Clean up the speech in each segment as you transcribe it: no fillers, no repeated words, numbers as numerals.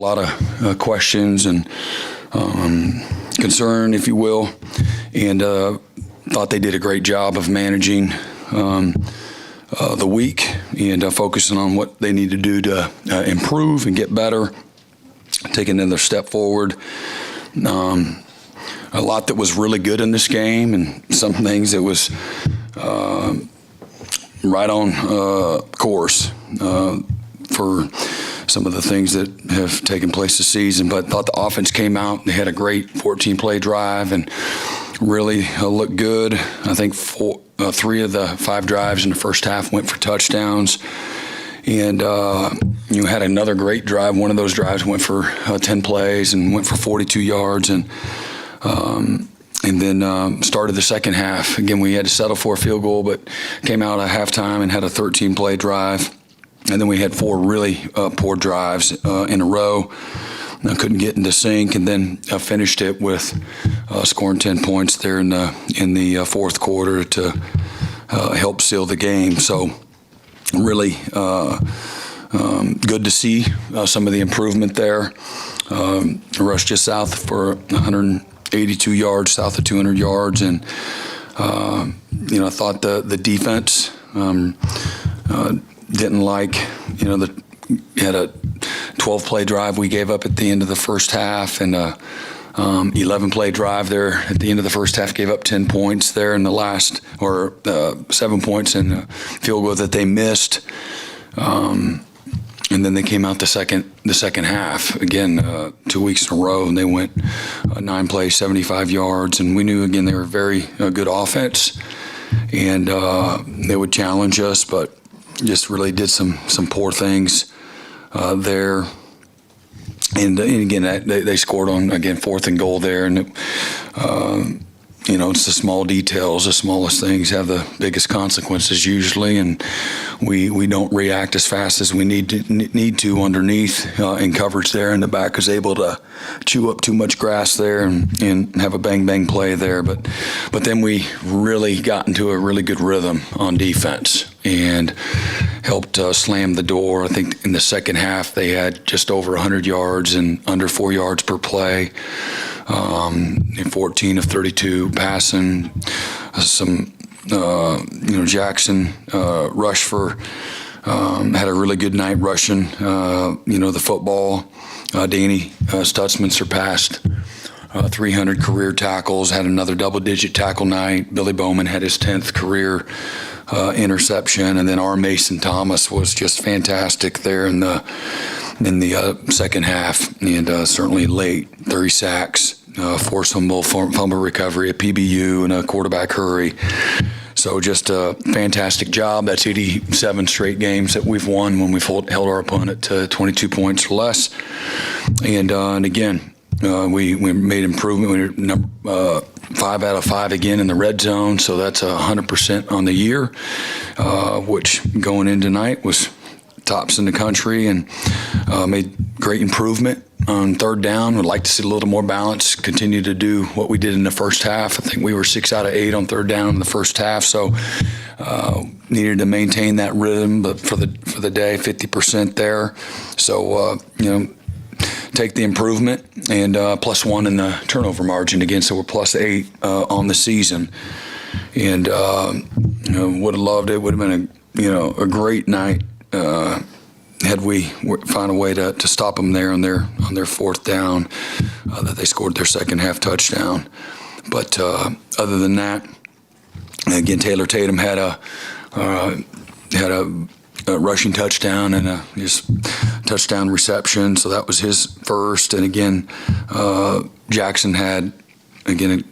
A lot of questions and concern, if you will, and thought they did a great job of managing the week and focusing on what they need to do to improve and get better, take another step forward. A lot that was really good in this game, and some things that was right on course for some of the things that have taken place this season. But thought the offense came out. They had a great 14-play drive and really looked good. I think 3 of the 5 drives in the first half went for touchdowns. And you had another great drive. One of those drives went for 10 plays and went for 42 yards. And then started the second half. Again, we had to settle for a field goal, but came out at halftime and had a 13-play drive. And then we had 4 really poor drives in a row. I couldn't get into sync, and then finished it with scoring 10 points there in the fourth quarter to help seal the game. So really good to see some of the improvement there. Rushed just south for 182 yards, south of 200 yards, and I thought the defense didn't like, had a 12-play drive we gave up at the end of the first half, and a 11-play drive there at the end of the first half, gave up 10 points there in the last, or 7 points in a field goal that they missed. And then they came out the second half again, 2 weeks in a row, and they went 9 plays, 75 yards, and we knew again they were very good offense, and they would challenge us, but just really did some poor things there. And again, they scored on, again, 4th and goal there, and it's the small details, the smallest things have the biggest consequences usually, and we don't react as fast as we need to underneath in coverage there, and the back is able to chew up too much grass there and have a bang play there. But then we really got into a really good rhythm on defense and helped slam the door. I think in the second half they had just over 100 yards and under 4 yards per play. 14 of 32 passing. Some, Jackson rushed for, had a really good night rushing, the football. Danny Stutzman surpassed 300 career tackles, had another double-digit tackle night. Billy Bowman had his 10th career interception, and then our Mason Thomas was just fantastic there in the second half, and certainly late, 30 sacks, forced fumble recovery, a PBU, and a quarterback hurry. So just a fantastic job. That's 87 straight games that we've won when we've held our opponent to 22 points or less. And again, we made improvement. We were 5 out of 5 again in the red zone, so that's 100% on the year, which going in tonight was tops in the country, and made great improvement on third down. Would like to see a little more balance, continue to do what we did in the first half. I think we were 6 out of 8 on third down in the first half, so needed to maintain that rhythm, but for the day, 50% there. So, take the improvement, and +1 in the turnover margin again, so we're +8 on the season. And would have loved it. Would have been a great night had we found a way to stop them there on their fourth down, that they scored their second half touchdown. But other than that, again, Taylor Tatum had a rushing touchdown and his touchdown reception, so that was his first. And again, Jackson had the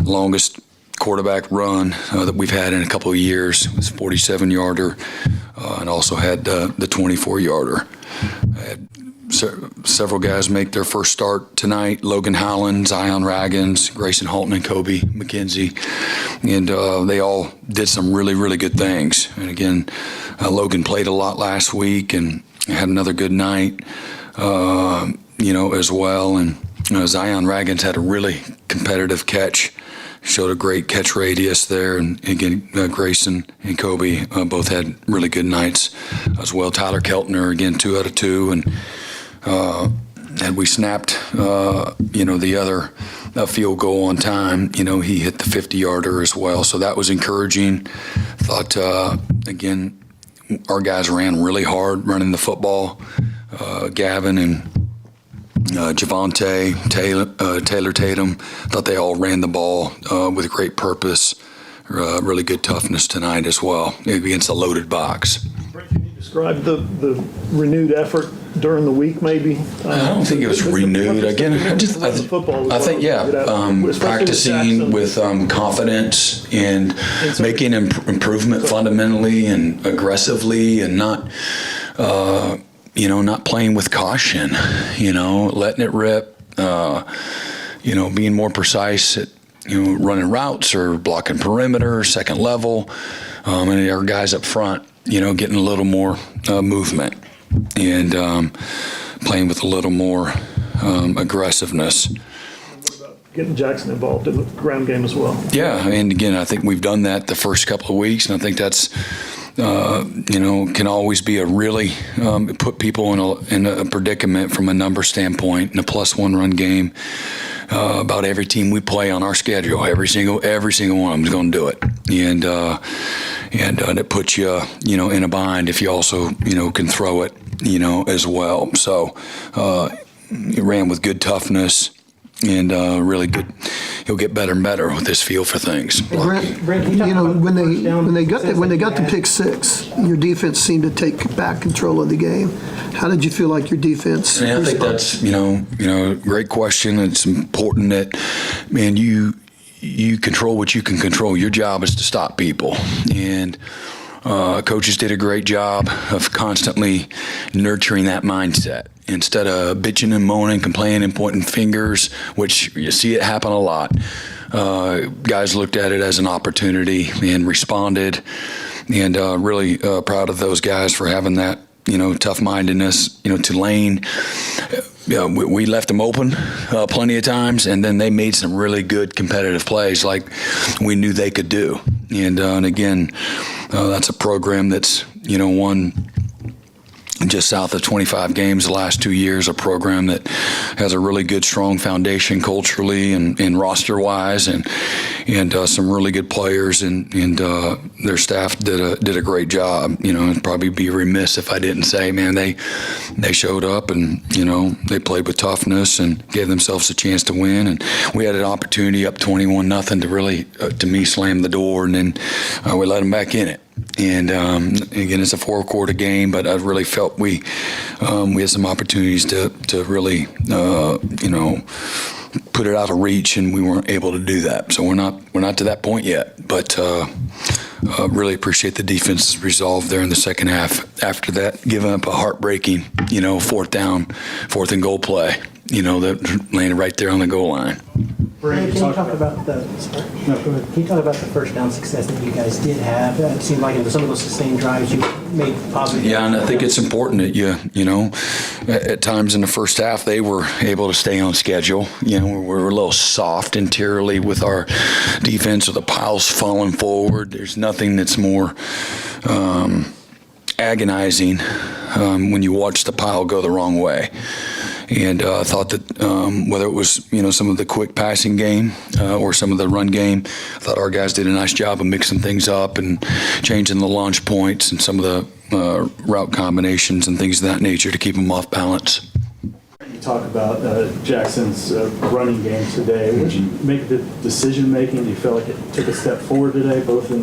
longest quarterback run that we've had in a couple of years. It was a 47-yarder, and also had the 24-yarder. I had several guys make their first start tonight: Logan Howland, Zion Raggins, Grayson Halton, and Kobe McKenzie. And they all did some really, really good things. And again, Logan played a lot last week and had another good night, as well. And Zion Raggins had a really competitive catch, showed a great catch radius there. And again, Grayson and Kobe both had really good nights as well. Tyler Keltner, again, 2 out of 2. And had we snapped, the other field goal on time, he hit the 50-yarder as well. So that was encouraging. Thought, again, our guys ran really hard running the football. Gavin and Javonte, Taylor Tatum, thought they all ran the ball with great purpose. Really good toughness tonight as well against a loaded box. Brent, can you describe the renewed effort during the week, maybe? I don't think it was renewed. Again, I think, practicing with confidence and making improvement fundamentally and aggressively, and not playing with caution, letting it rip, being more precise at, running routes or blocking perimeter, second level, and our guys up front, getting a little more movement and playing with a little more aggressive-ness. What about getting Jackson involved in the ground game as well? Yeah, and again, I think we've done that the first couple of weeks, and I think that's can always be a really put people in a predicament from a number standpoint in a +1 run game. About every team we play on our schedule, every single one of them is going to do it, and it puts you in a bind if you also can throw it as well. So he ran with good toughness. And really good. He'll get better and better with this feel for things. Brent, when they got the pick six, your defense seemed to take back control of the game. How did you feel like your defense? I think that's great question. It's important that you control what you can control. Your job is to stop people, and coaches did a great job of constantly nurturing that mindset. Instead of bitching and moaning, complaining and pointing fingers, which you see it happen a lot, guys looked at it as an opportunity and responded. And really proud of those guys for having that, tough-mindedness. Tulane, we left them open plenty of times, and then they made some really good competitive plays like we knew they could do. And again, that's a program that's, won just south of 25 games the last 2 years, a program that has a really good, strong foundation culturally and roster-wise, and some really good players, and their staff did a great job. I'd probably be remiss if I didn't say, man, they showed up and they played with toughness and gave themselves a chance to win. And we had an opportunity up 21-0 to really, to me, slam the door, and then we let them back in it. And again, it's a 4-quarter game, but I really felt we had some opportunities to really put it out of reach, and we weren't able to do that. So we're not to that point yet, but really appreciate the defense's resolve there in the second half. After that, giving up a heartbreaking, fourth and goal play, that landed right there on the goal line. Can you talk about the first down success that you guys did have? It seemed like in some of those sustained drives you made positive. Yeah, and I think it's important that at times in the first half they were able to stay on schedule. We were a little soft interiorly with our defense, with the piles falling forward. There's nothing that's more agonizing when you watch the pile go the wrong way. And I thought that whether it was some of the quick passing game or some of the run game, I thought our guys did a nice job of mixing things up and changing the launch points and some of the route combinations and things of that nature to keep them off balance. You talk about Jackson's running game today. Would you make the decision making? Do you feel like it took a step forward today, both in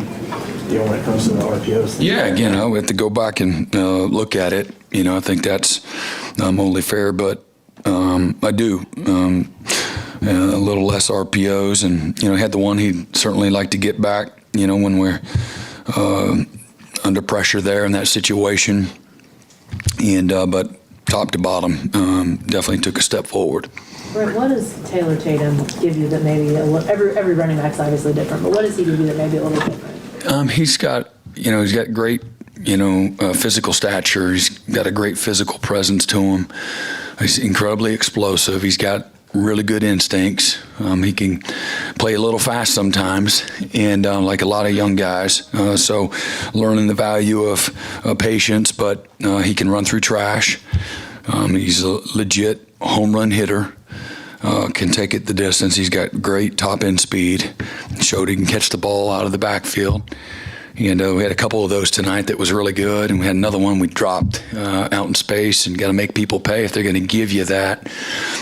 when it comes to the RPOs? Yeah, again, I have to go back and look at it. I think that's only fair, but I do. A little less RPOs, and had the one he'd certainly like to get back. When we're under pressure there in that situation, and but top to bottom, definitely took a step forward. Brent, what does Taylor Tatum give you that maybe every running back's obviously different, but what does he give you that maybe a little different? He's got great physical stature. He's got a great physical presence to him. He's incredibly explosive. He's got really good instincts. He can play a little fast sometimes, and like a lot of young guys. So learning the value of patience, but he can run through trash. He's a legit, home run hitter. Can take it the distance. He's got great top end speed. Showed he can catch the ball out of the backfield. And we had a couple of those tonight that was really good. And we had another one we dropped out in space, and got to make people pay. If they're going to give you that,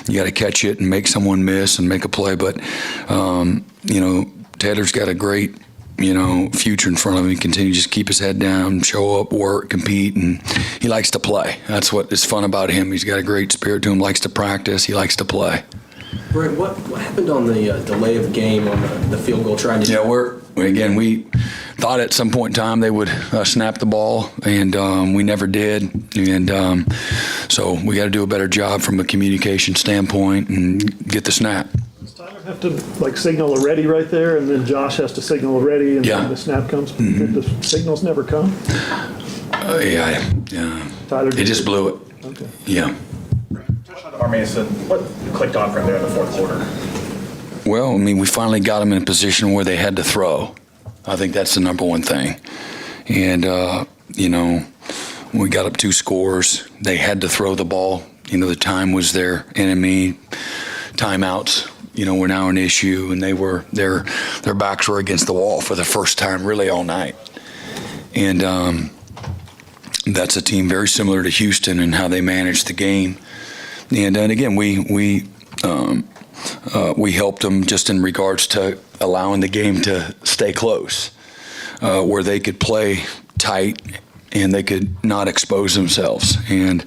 you got to catch it and make someone miss and make a play. But, Taylor's got a great, future in front of him. He continue to just keep his head down, show up, work, compete, and he likes to play. That's what is fun about him. He's got a great spirit to him, likes to practice, he likes to play. Brent, what happened on the delay of game on the field goal trying to? Yeah, we thought at some point in time they would snap the ball, and we never did. And so we got to do a better job from a communication standpoint and get the snap. Does Tyler have to signal a ready right there, and then Josh has to signal a ready, and then the snap comes? Did the signals never come? Yeah. Tyler, It just blew it. Okay. Yeah. Armason, what clicked on from there in the fourth quarter? Well, we finally got them in a position where they had to throw. I think that's the number one thing. And, we got up 2 scores. They had to throw the ball. The time was their enemy. Timeouts, were now an issue, and their backs were against the wall for the first time really all night. And that's a team very similar to Houston in how they managed the game. And again, we helped them just in regards to allowing the game to stay close, where they could play tight and they could not expose themselves. And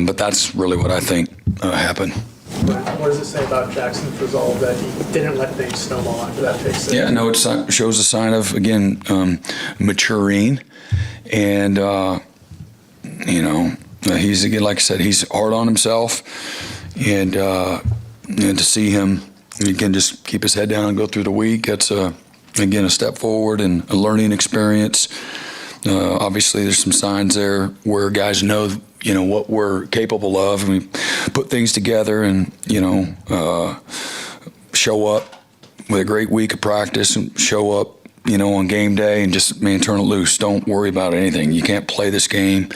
but that's really what I think happened. What does it say about Jackson's resolve that he didn't let things snowball after that pick six? Yeah, no, it shows a sign of, again, maturing. And, he's, again, like I said, he's hard on himself. And to see him, again, just keep his head down and go through the week, that's, again, a step forward and a learning experience. Obviously, there's some signs there where guys know, what we're capable of. And we put things together and, show up with a great week of practice and show up, on game day and just, turn it loose. Don't worry about anything. You can't play this game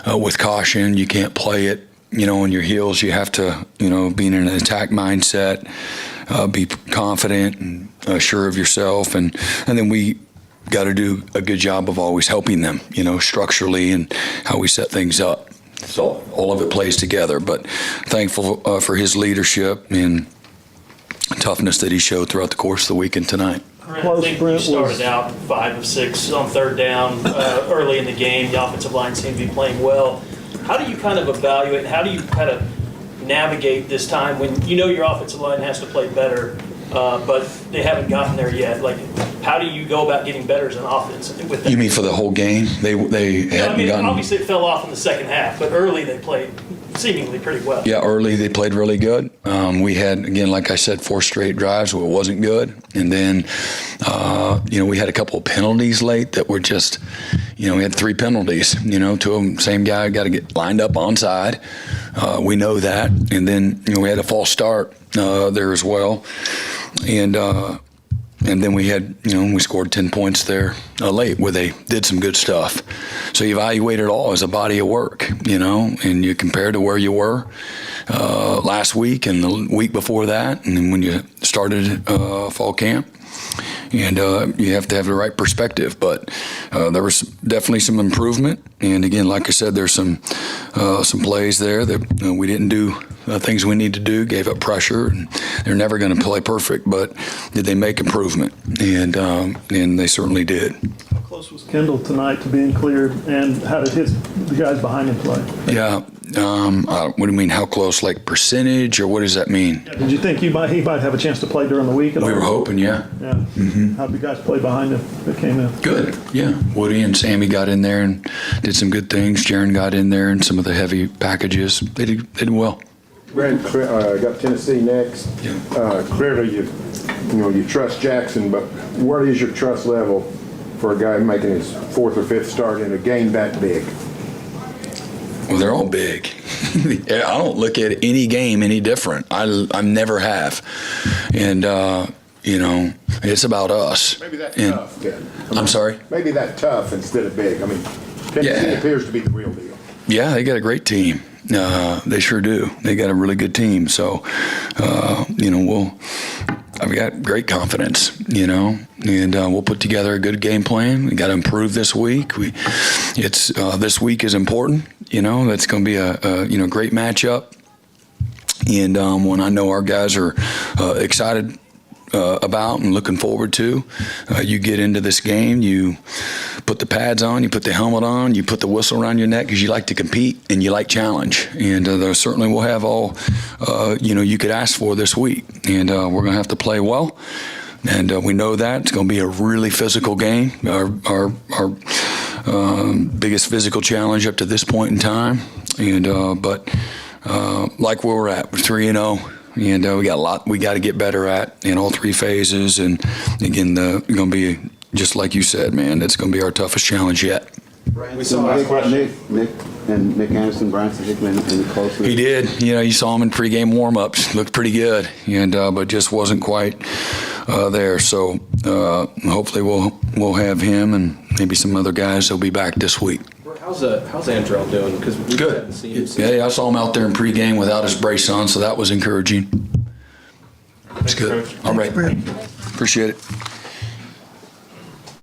with caution. You can't play it, on your heels. You have to, be in an attack mindset, be confident and sure of yourself. And then we got to do a good job of always helping them, structurally and how we set things up. So all of it plays together, but thankful for his leadership and toughness that he showed throughout the course of the weekend tonight. I think you started out 5 of 6 on third down early in the game. The offensive line seemed to be playing well. How do you kind of evaluate and how do you kind of navigate this time when your offensive line has to play better, but they haven't gotten there yet? How do you go about getting better as an offense with that? You mean for the whole game? They hadn't gotten... Obviously it fell off in the second half, but early they played seemingly pretty well. Yeah, early they played really good. We had, again, like I said, 4 straight drives where it wasn't good. And then, we had a couple of penalties late that were just, we had 3 penalties, 2 of them, same guy got to get lined up onside. We know that. And then, we had a false start there as well. And then we had, we scored 10 points there late where they did some good stuff. So you evaluate it all as a body of work, and you compare to where you were last week and the week before that, and then when you started fall camp. And you have to have the right perspective. But there was definitely some improvement. And again, like I said, there's some plays there that we didn't do things we need to do, gave up pressure. And they're never going to play perfect, but did they make improvement? And they certainly did. How close was Kendall tonight to being cleared, and how did the guys behind him play? Yeah. What do you mean, how close? Like percentage, or what does that mean? Yeah, did you think he might have a chance to play during the week at all? We were hoping, yeah. Yeah. Mm-hmm. How did the guys play behind him that came in? Good, yeah. Woody and Sammy got in there and did some good things. Jaron got in there and some of the heavy packages. They did well. Brent, got Tennessee next. Yeah. Clearly, you trust Jackson, but what is your trust level for a guy making his 4th or 5th start in a game that big? Well, they're all big. I don't look at any game any different. I never have. And, it's about us. Maybe that's tough, then. I'm sorry? Maybe that tough instead of big. Tennessee appears to be the real deal. Yeah, they got a great team. They sure do. They got a really good team. So, I've got great confidence, and we'll put together a good game plan. We got to improve this week. This week is important. That's going to be a great matchup. And one I know our guys are excited about and looking forward to. You get into this game, you put the pads on, you put the helmet on, you put the whistle around your neck because you like to compete and you like challenge. And there certainly will have all you could ask for this week. And we're going to have to play well. And we know that it's going to be a really physical game. Our biggest physical challenge up to this point in time. And but like where we're at, we're 3-0. And we got a lot we got to get better at in all three phases. And again, going to be, just like you said, man, it's going to be our toughest challenge yet. We saw Nick Anderson, Bryson Hickman in the close. He did. You saw him in pregame warm-ups. Looked pretty good, and but just wasn't quite there. So hopefully we'll have him and maybe some other guys that'll be back this week. How's Andrell doing? Because we Good. haven't seen him. Yeah, I saw him out there in pregame without his brace on, so that was encouraging. It's good. All right. Appreciate it.